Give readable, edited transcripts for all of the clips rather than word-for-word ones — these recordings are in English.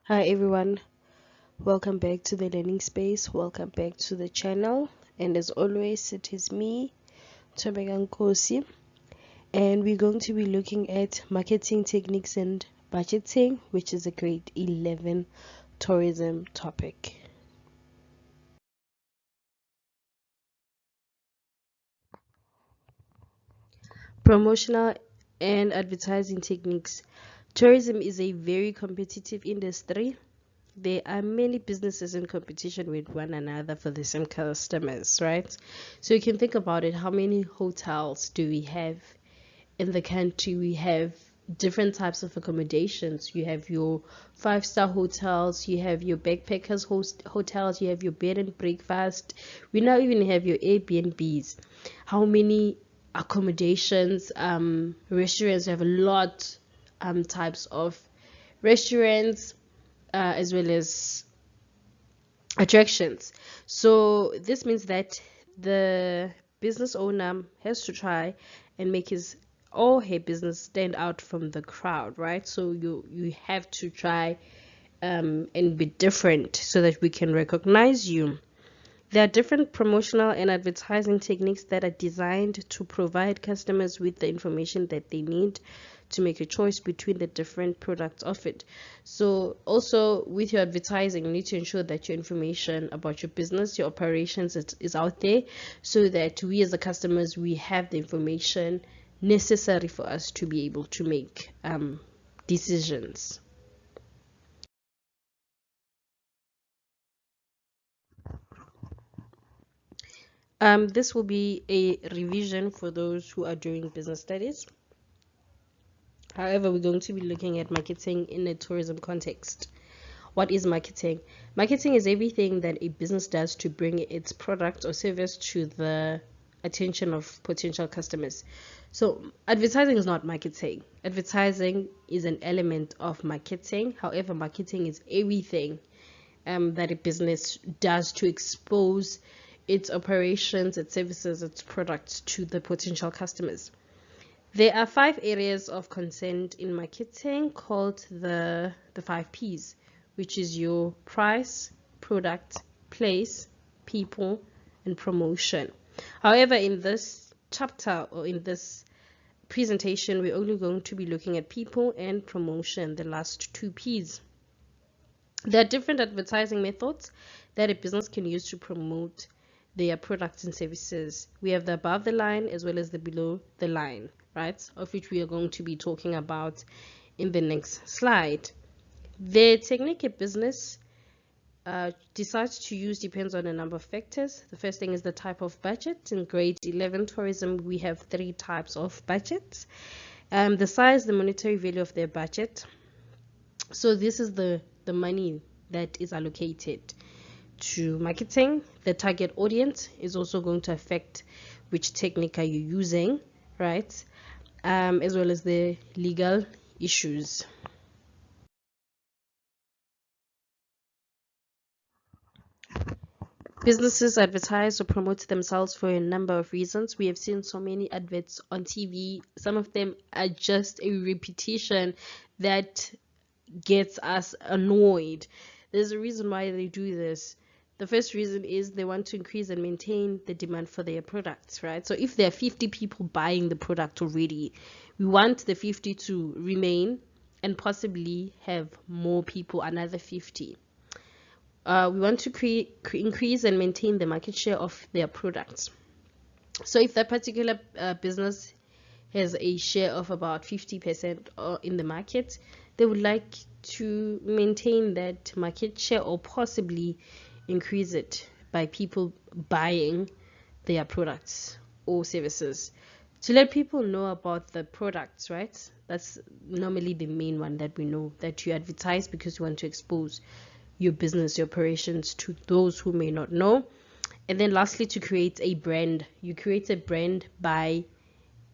Hi everyone, welcome back to the learning space. Welcome back to the channel, and as always it is me, Tomega Nkosi, and we're going to be looking at marketing techniques and budgeting, which is a grade 11 tourism topic. Promotional and advertising techniques. Tourism is a very competitive industry. There are many businesses in competition with one another for the same customers, right? So you can think about it. How many hotels do we have in the country? We have different types of accommodations. You have your five-star hotels, you have your backpackers hotels, you have your bed and breakfast. We now even have your Airbnbs. How many accommodations? Restaurants. We have a lot types of restaurants, as well as attractions. So this means that the business owner has to try and make his or her business stand out from the crowd, right? So you have to try and be different so that we can recognize you. There are different promotional and advertising techniques that are designed to provide customers with the information that they need to make a choice between the different products offered. So also with your advertising, you need to ensure that your information about your business, your operations is out there, so that we as the customers, we have the information necessary for us to be able to make decisions. This will be a revision for those who are doing business studies. However, we're going to be looking at marketing in a tourism context. What is marketing? Marketing is everything that a business does to bring its product or service to the attention of potential customers. So advertising is not marketing. Advertising is an element of marketing. However, marketing is everything that a business does to expose its operations, its services, its products to the potential customers. There are 5 areas of consent in marketing called the 5 P's, which is your price, product, place, people, and promotion. However, in this chapter or in this presentation, we're only going to be looking at people and promotion, the last 2 P's. There are different advertising methods that a business can use to promote their products and services. We have the above the line as well as the below the line, right? Of which we are going to be talking about in the next slide. The technique a business decides to use depends on a number of factors. The first thing is the type of budget. In grade 11 tourism, we have 3 types of budgets. The size, the monetary value of their budget. So this is the money that is allocated to marketing. The target audience is also going to affect which technique are you using, right? As well as the legal issues. Businesses advertise or promote themselves for a number of reasons. We have seen so many adverts on TV. Some of them are just a repetition that gets us annoyed. There's a reason why they do this. The first reason is they want to increase and maintain the demand for their products, right? So if there are 50 people buying the product already, we want the 50 to remain and possibly have more people, another 50. We want to increase and maintain the market share of their products. So if that particular business has a share of about 50% in the market, they would like to maintain that market share or possibly increase it by people buying their products or services. To let people know about the products, right? That's normally the main one that we know, that you advertise because you want to expose your business, your operations to those who may not know. And then lastly, to create a brand. You create a brand by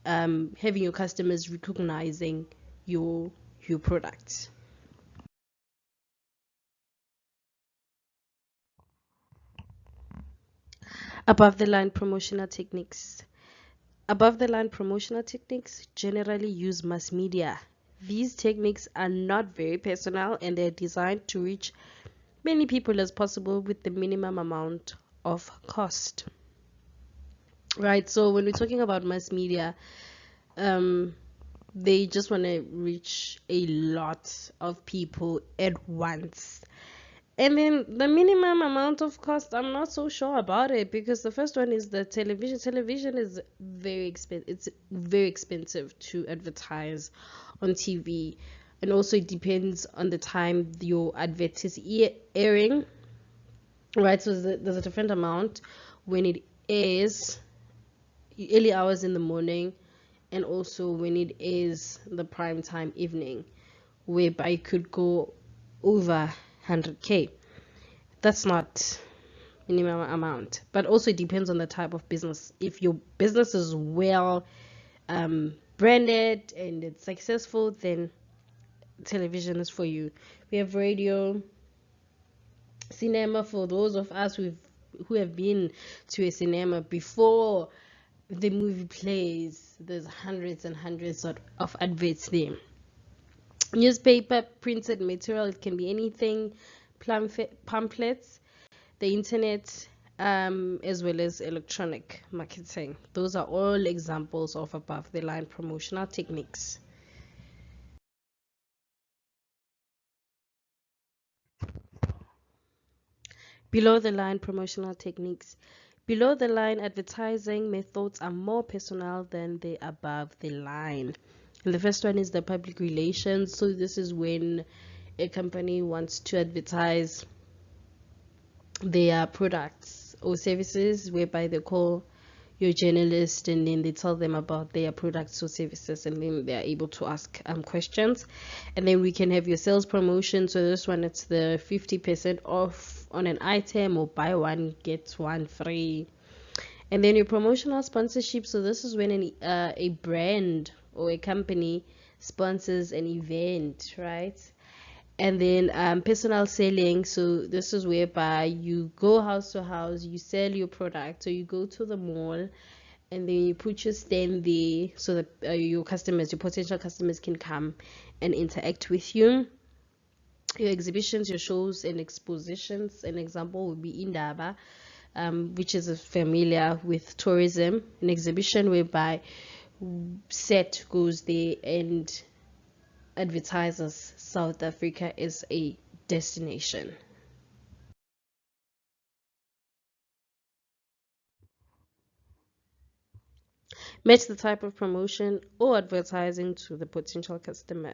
having your customers recognizing your products. Above the line promotional techniques. Above the line promotional techniques generally use mass media. These techniques are not very personal and they're designed to reach many people as possible with the minimum amount of cost. Right, so when we're talking about mass media, um, they just want to reach a lot of people at once. And then the minimum amount of cost, I'm not so sure about it, because the first one is the television. Television is very expensive. It's very expensive to advertise on TV, and also it depends on the time your advert is airing. Right, so there's a different amount when it airs early hours in the morning, and also when it is the prime time evening, whereby it could go over 100K. That's not minimum amount, but also it depends on the type of business. If your business is well branded and it's successful, then television is for you. We have radio, cinema. For those of us who have been to a cinema before the movie plays, there's hundreds and hundreds of adverts there. Newspaper, printed material, it can be anything, pamphlets, the internet, as well as electronic marketing. Those are all examples of above the line promotional techniques. Below the line promotional techniques. Below the line advertising methods are more personal than the above the line. And the first one is the public relations. So this is when a company wants to advertise their products or services, whereby they call your journalist and then they tell them about their products or services, and then they're able to ask questions. And then we can have your sales promotion. So this one, it's the 50% off on an item, or buy one get one free. And then your promotional sponsorship. So this is when a brand or a company sponsors an event, right? And then personal selling. So this is whereby you go house to house, you sell your product. So you go to the mall and then you put your stand there, so that your customers, your potential customers, can come and interact with you. Your exhibitions, your shows and expositions. An example would be Indaba, which is familiar with tourism. An exhibition whereby set goes there and advertises South Africa as a destination. Match the type of promotion or advertising to the potential customer.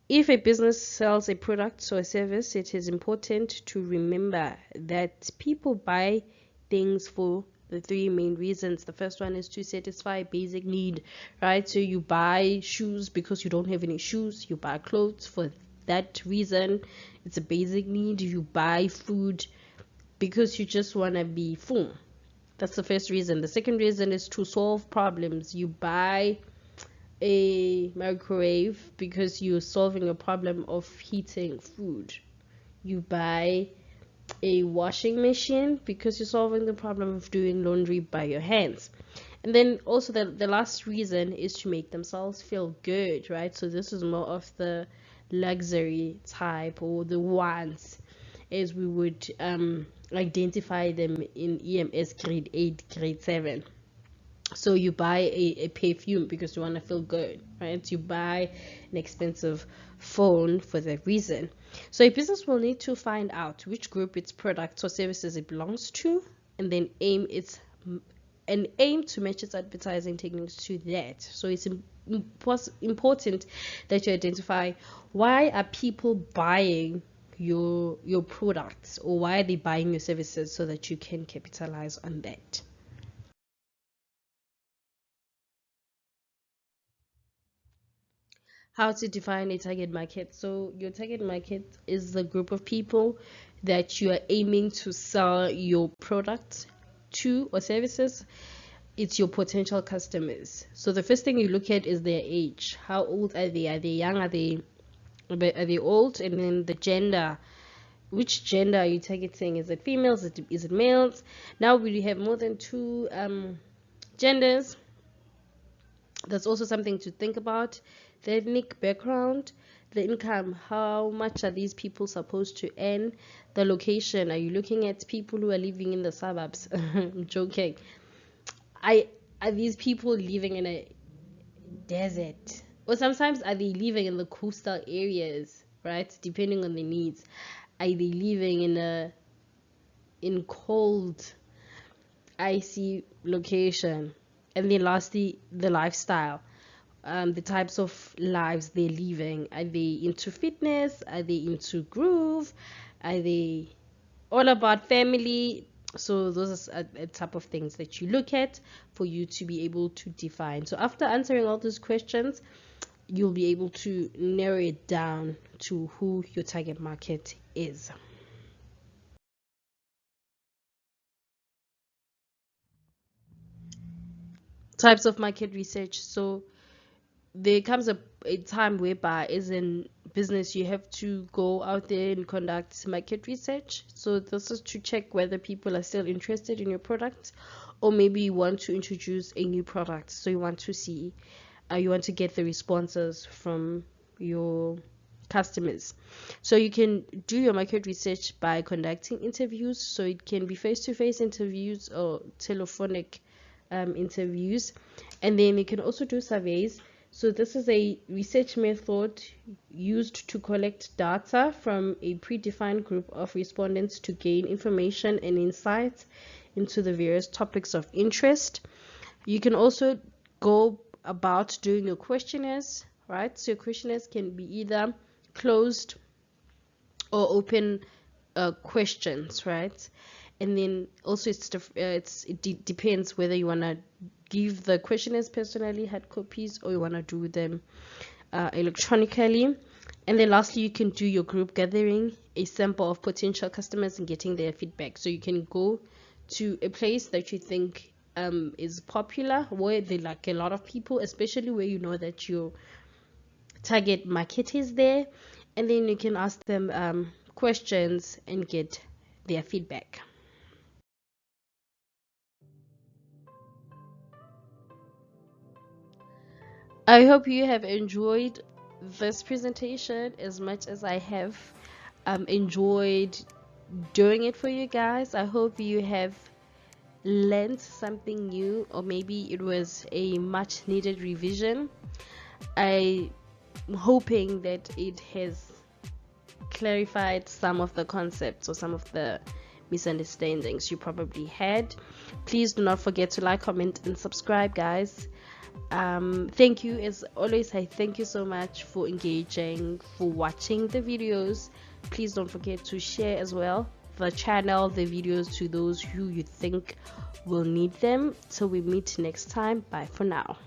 If a business sells a product or a service, it is important to remember that people buy things for the three main reasons. The first one is to satisfy a basic need, right? So you buy shoes because you don't have any shoes. You buy clothes for that reason. It's a basic need. You buy food because you just want to be full. That's the first reason. The second reason is to solve problems. You buy a microwave because you're solving a problem of heating food. You buy a washing machine because you're solving the problem of doing laundry by your hands. And then also the last reason is to make themselves feel good, right? So this is more of the luxury type, or the wants, as we would identify them in EMS grade 8, grade 7. So you buy a perfume because you want to feel good, right? You buy an expensive phone for that reason. So a business will need to find out which group its products or services it belongs to, and then aim to match its advertising techniques to that. So it's important that you identify, why are people buying your products, or why are they buying your services, so that you can capitalize on that. How to define a target market. So your target market is the group of people that you are aiming to sell your products to or services. It's your potential customers. So the first thing you look at is their age. How old are they? Are they young? Are they old? And then the gender. Which gender are you targeting? Is it females? Is it males? Now we have more than two genders. That's also something to think about. The ethnic background, the income, how much are these people supposed to earn? The location, are you looking at people who are living in the suburbs? I'm joking. Are these people living in a desert? Or sometimes are they living in the coastal areas, right? Depending on the needs. Are they living in cold, icy location? And then lastly, the lifestyle. The types of lives they're living. Are they into fitness? Are they into groove? Are they all about family? So those are a type of things that you look at for you to be able to define. So after answering all those questions, you'll be able to narrow it down to who your target market is. Types of market research. So there comes a time whereby as in business you have to go out there and conduct market research. So this is to check whether people are still interested in your product, or maybe you want to introduce a new product, so you want to see you want to get the responses from your customers. So you can do your market research by conducting interviews, so it can be face-to-face interviews or telephonic interviews, and then you can also do surveys. So this is a research method used to collect data from a predefined group of respondents to gain information and insights into the various topics of interest. You can also go about doing your questionnaires, right? So your questionnaires can be either closed or open questions, right? And then also it depends whether you want to give the questionnaires personally, hard copies, or you want to do them electronically. And then lastly, you can do your group gathering, a sample of potential customers and getting their feedback. So you can go to a place that you think is popular, where they like a lot of people, especially where you know that your target market is there, and then you can ask them questions and get their feedback. I hope you have enjoyed this presentation as much as I have enjoyed doing it for you guys. I hope you have learned something new, or maybe it was a much needed revision. I'm hoping that it has clarified some of the concepts or some of the misunderstandings you probably had. Please do not forget to like, comment, and subscribe, guys. Thank you. As always, I thank you so much for engaging, for watching the videos. Please don't forget to share as well the channel, the videos, to those who you think will need them. Till we meet next time. Bye for now.